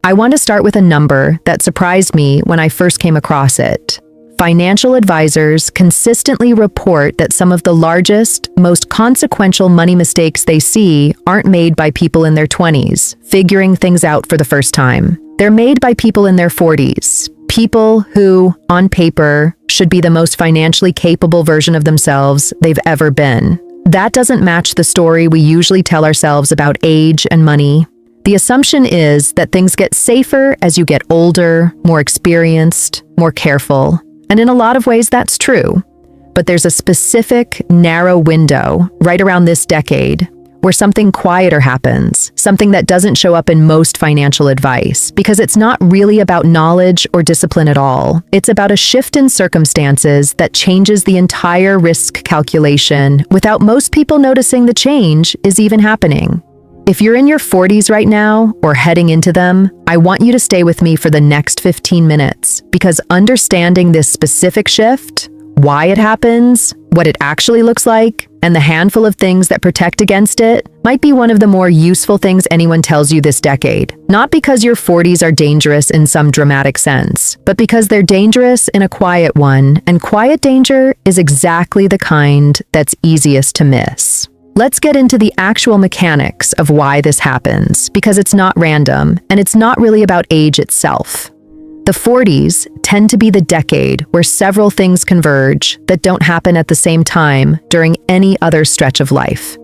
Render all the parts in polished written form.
I want to start with a number that surprised me when I first came across it. Financial advisors consistently report that some of the largest, most consequential money mistakes they see aren't made by people in their 20s, figuring things out for the first time. They're made by people in their 40s, people who, on paper, should be the most financially capable version of themselves they've ever been. That doesn't match the story we usually tell ourselves about age and money. The assumption is that things get safer as you get older, more experienced, more careful. And in a lot of ways, that's true. But there's a specific, narrow window right around this decade where something quieter happens, something that doesn't show up in most financial advice, because it's not really about knowledge or discipline at all. It's about a shift in circumstances that changes the entire risk calculation without most people noticing the change is even happening. If you're in your 40s right now, or heading into them, I want you to stay with me for the next 15 minutes, because understanding this specific shift, why it happens, what it actually looks like, and the handful of things that protect against it might be one of the more useful things anyone tells you this decade. Not because your 40s are dangerous in some dramatic sense, but because they're dangerous in a quiet one, and quiet danger is exactly the kind that's easiest to miss. Let's get into the actual mechanics of why this happens, because it's not random, and it's not really about age itself. The 40s tend to be the decade where several things converge that don't happen at the same time during any other stretch of life.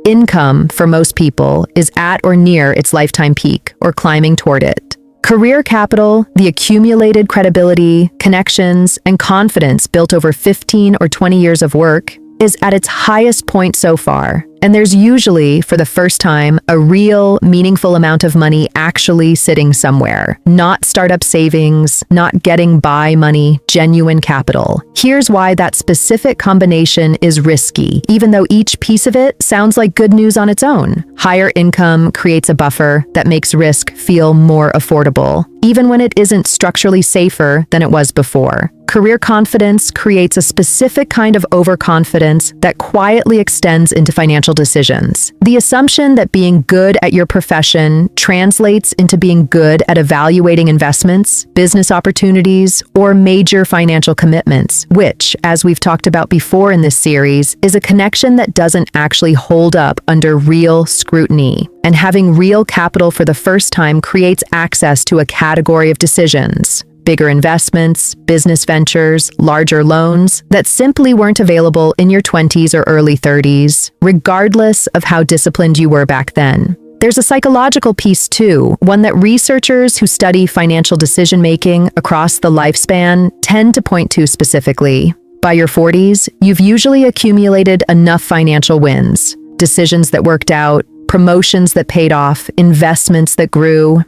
Income, for most people, is at or near its lifetime peak, or climbing toward it. Career capital, the accumulated credibility, connections, and confidence built over 15 or 20 years of work, is at its highest point so far, and there's usually, for the first time, a real, meaningful amount of money actually sitting somewhere. Not startup savings, not getting by money, genuine capital. Here's why that specific combination is risky, even though each piece of it sounds like good news on its own. Higher income creates a buffer that makes risk feel more affordable, even when it isn't structurally safer than it was before. Career confidence creates a specific kind of overconfidence that quietly extends into financial decisions. The assumption that being good at your profession translates into being good at evaluating investments, business opportunities, or major financial commitments, which, as we've talked about before in this series, is a connection that doesn't actually hold up under real scrutiny. And having real capital for the first time creates access to a category of decisions. Bigger investments, business ventures, larger loans that simply weren't available in your 20s or early 30s, regardless of how disciplined you were back then. There's a psychological piece too, one that researchers who study financial decision-making across the lifespan tend to point to specifically. By your 40s, you've usually accumulated enough financial wins, decisions that worked out, promotions that paid off, investments that grew,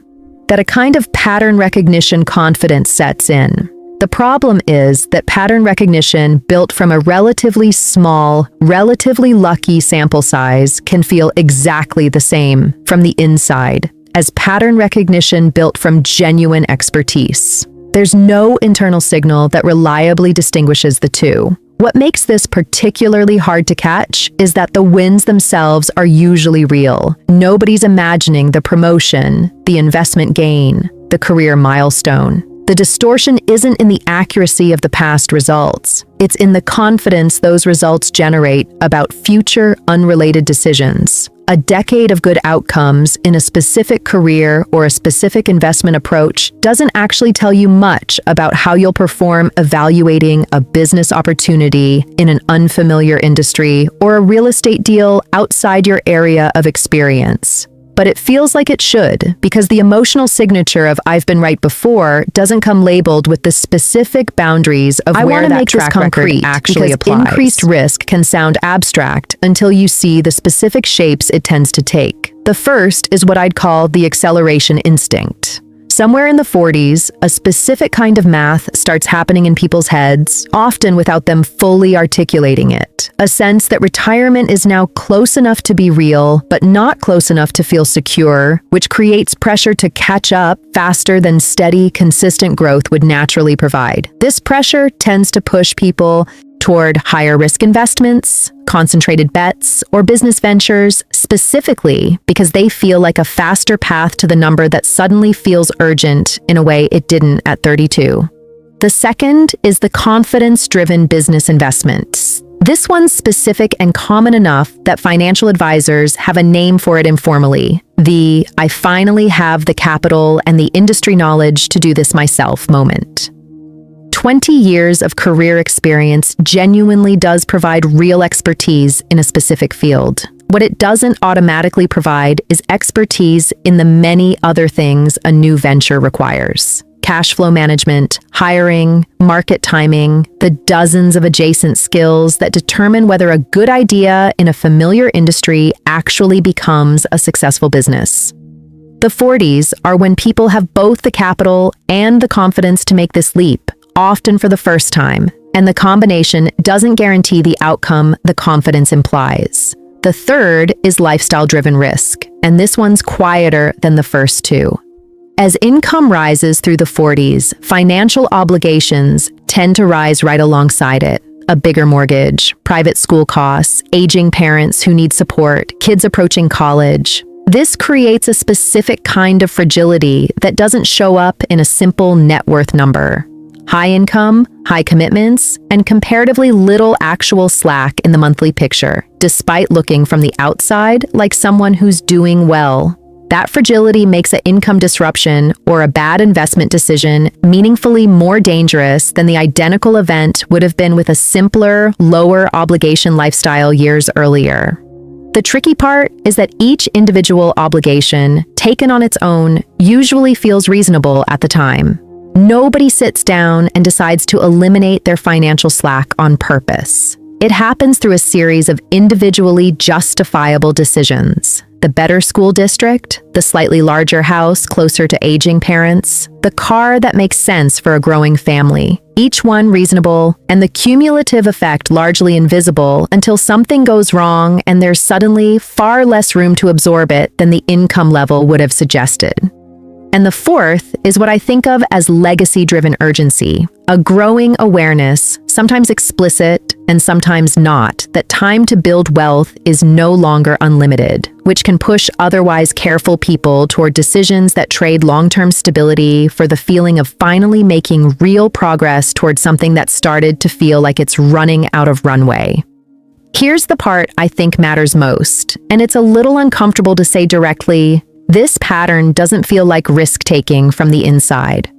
that a kind of pattern recognition confidence sets in. The problem is that pattern recognition built from a relatively small, relatively lucky sample size can feel exactly the same from the inside as pattern recognition built from genuine expertise. There's no internal signal that reliably distinguishes the two. What makes this particularly hard to catch is that the wins themselves are usually real. Nobody's imagining the promotion, the investment gain, the career milestone. The distortion isn't in the accuracy of the past results. It's in the confidence those results generate about future unrelated decisions. A decade of good outcomes in a specific career or a specific investment approach doesn't actually tell you much about how you'll perform evaluating a business opportunity in an unfamiliar industry or a real estate deal outside your area of experience. But it feels like it should, because the emotional signature of "I've been right before" doesn't come labeled with the specific boundaries of where that track record actually applies. Increased risk can sound abstract until you see the specific shapes it tends to take. The first is what I'd call the acceleration instinct. Somewhere in the 40s, a specific kind of math starts happening in people's heads, often without them fully articulating it. A sense that retirement is now close enough to be real, but not close enough to feel secure, which creates pressure to catch up faster than steady, consistent growth would naturally provide. This pressure tends to push people toward higher risk investments, concentrated bets, or business ventures specifically because they feel like a faster path to the number that suddenly feels urgent in a way it didn't at 32. The second is the confidence-driven business investments. This one's specific and common enough that financial advisors have a name for it informally, the "I finally have the capital and the industry knowledge to do this myself" moment. 20 years of career experience genuinely does provide real expertise in a specific field. What it doesn't automatically provide is expertise in the many other things a new venture requires. Cash flow management, hiring, market timing, the dozens of adjacent skills that determine whether a good idea in a familiar industry actually becomes a successful business. The 40s are when people have both the capital and the confidence to make this leap, often for the first time, and the combination doesn't guarantee the outcome the confidence implies. The third is lifestyle-driven risk, and this one's quieter than the first two. As income rises through the 40s, financial obligations tend to rise right alongside it. A bigger mortgage, private school costs, aging parents who need support, kids approaching college. This creates a specific kind of fragility that doesn't show up in a simple net worth number. High income, high commitments, and comparatively little actual slack in the monthly picture, despite looking from the outside like someone who's doing well. That fragility makes an income disruption or a bad investment decision meaningfully more dangerous than the identical event would have been with a simpler, lower obligation lifestyle years earlier. The tricky part is that each individual obligation, taken on its own, usually feels reasonable at the time. Nobody sits down and decides to eliminate their financial slack on purpose. It happens through a series of individually justifiable decisions. The better school district, the slightly larger house closer to aging parents, the car that makes sense for a growing family. Each one reasonable, and the cumulative effect largely invisible until something goes wrong and there's suddenly far less room to absorb it than the income level would have suggested. And the fourth is what I think of as legacy-driven urgency, a growing awareness, sometimes explicit and sometimes not, that time to build wealth is no longer unlimited, which can push otherwise careful people toward decisions that trade long-term stability for the feeling of finally making real progress toward something that started to feel like it's running out of runway. Here's the part I think matters most, and it's a little uncomfortable to say directly. This pattern doesn't feel like risk-taking from the inside.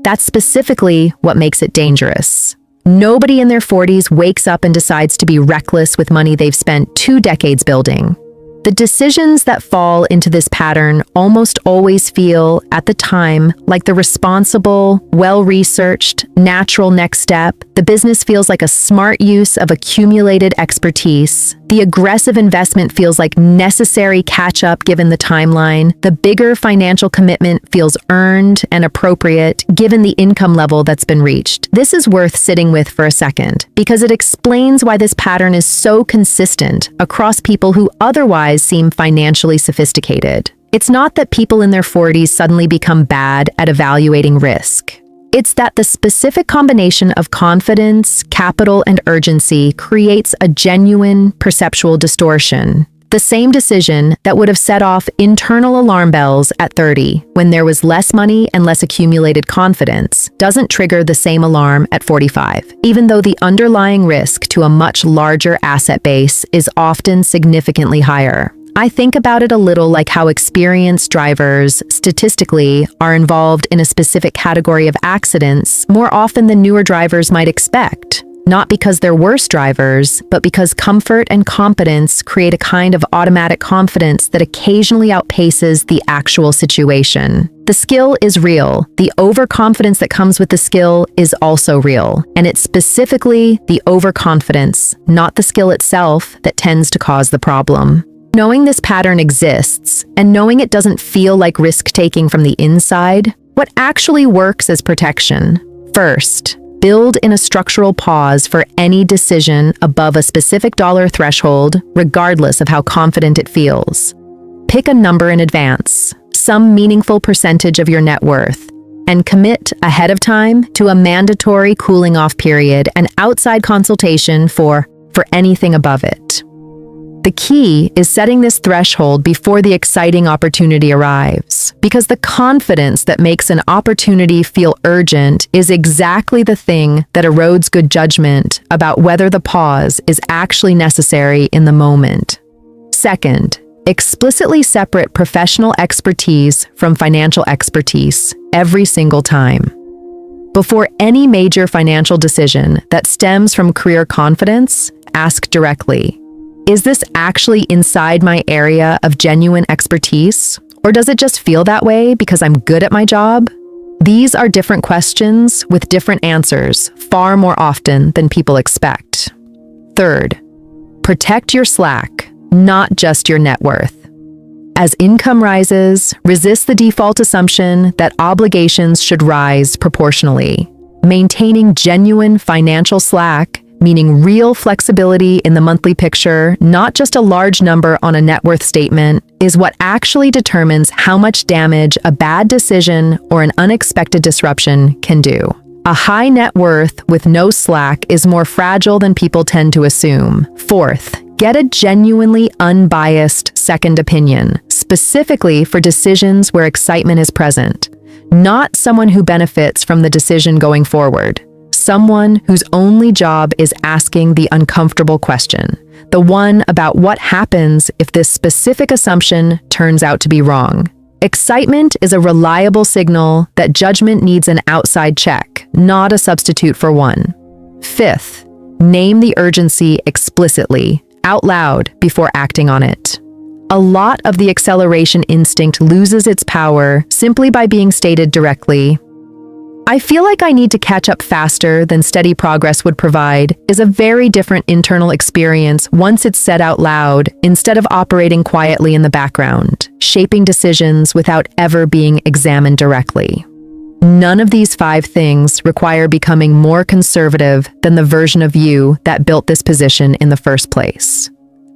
That's specifically what makes it dangerous. Nobody in their 40s wakes up and decides to be reckless with money they've spent 2 decades building. The decisions that fall into this pattern almost always feel, at the time, like the responsible, well-researched, natural next step. The business feels like a smart use of accumulated expertise. The aggressive investment feels like necessary catch-up given the timeline. The bigger financial commitment feels earned and appropriate given the income level that's been reached. This is worth sitting with for a second, because it explains why this pattern is so consistent across people who otherwise seem financially sophisticated. It's not that people in their 40s suddenly become bad at evaluating risk. It's that the specific combination of confidence, capital, and urgency creates a genuine perceptual distortion. The same decision that would have set off internal alarm bells at 30, when there was less money and less accumulated confidence, doesn't trigger the same alarm at 45, even though the underlying risk to a much larger asset base is often significantly higher. I think about it a little like how experienced drivers, statistically, are involved in a specific category of accidents more often than newer drivers might expect. Not because they're worse drivers, but because comfort and competence create a kind of automatic confidence that occasionally outpaces the actual situation. The skill is real. The overconfidence that comes with the skill is also real. And it's specifically the overconfidence, not the skill itself, that tends to cause the problem. Knowing this pattern exists, and knowing it doesn't feel like risk-taking from the inside, what actually works as protection? First, build in a structural pause for any decision above a specific dollar threshold, regardless of how confident it feels. Pick a number in advance, some meaningful percentage of your net worth. and commit ahead of time to a mandatory cooling off period and outside consultation for anything above it. The key is setting this threshold before the exciting opportunity arrives, because the confidence that makes an opportunity feel urgent is exactly the thing that erodes good judgment about whether the pause is actually necessary in the moment. Second, explicitly separate professional expertise from financial expertise every single time. Before any major financial decision that stems from career confidence, ask directly, is this actually inside my area of genuine expertise? Or does it just feel that way because I'm good at my job? These are different questions with different answers far more often than people expect. Third, protect your slack, not just your net worth. As income rises, resist the default assumption that obligations should rise proportionally. Maintaining genuine financial slack, meaning real flexibility in the monthly picture, not just a large number on a net worth statement, is what actually determines how much damage a bad decision or an unexpected disruption can do. A high net worth with no slack is more fragile than people tend to assume. Fourth, get a genuinely unbiased second opinion, specifically for decisions where excitement is present. Not someone who benefits from the decision going forward. Someone whose only job is asking the uncomfortable question, the one about what happens if this specific assumption turns out to be wrong. Excitement is a reliable signal that judgment needs an outside check, not a substitute for one. Fifth, name the urgency explicitly, out loud, before acting on it. A lot of the acceleration instinct loses its power simply by being stated directly. I feel like I need to catch up faster than steady progress would provide is a very different internal experience once it's said out loud instead of operating quietly in the background, shaping decisions without ever being examined directly. None of these 5 things require becoming more conservative than the version of you that built this position in the first place.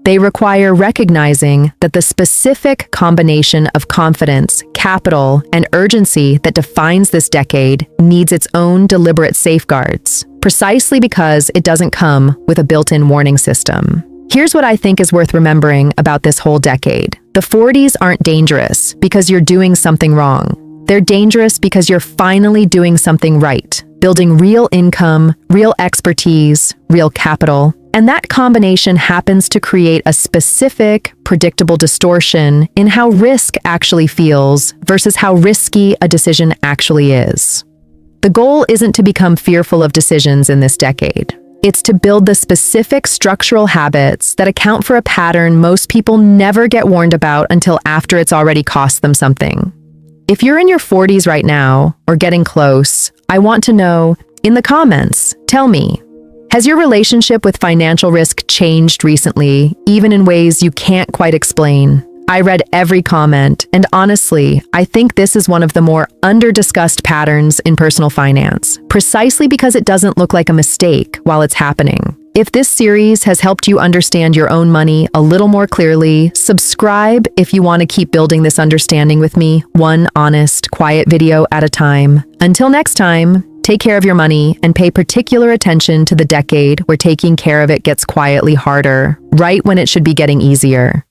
They require recognizing that the specific combination of confidence, capital, and urgency that defines this decade needs its own deliberate safeguards, precisely because it doesn't come with a built-in warning system. Here's what I think is worth remembering about this whole decade. The 40s aren't dangerous because you're doing something wrong. They're dangerous because you're finally doing something right, building real income, real expertise, real capital. And that combination happens to create a specific, predictable distortion in how risk actually feels versus how risky a decision actually is. The goal isn't to become fearful of decisions in this decade. It's to build the specific structural habits that account for a pattern most people never get warned about until after it's already cost them something. If you're in your 40s right now, or getting close, I want to know, in the comments, tell me, has your relationship with financial risk changed recently, even in ways you can't quite explain? I read every comment, and honestly, I think this is one of the more under-discussed patterns in personal finance, precisely because it doesn't look like a mistake while it's happening. If this series has helped you understand your own money a little more clearly, subscribe if you want to keep building this understanding with me, one honest, quiet video at a time. Until next time, take care of your money and pay particular attention to the decade where taking care of it gets quietly harder, right when it should be getting easier.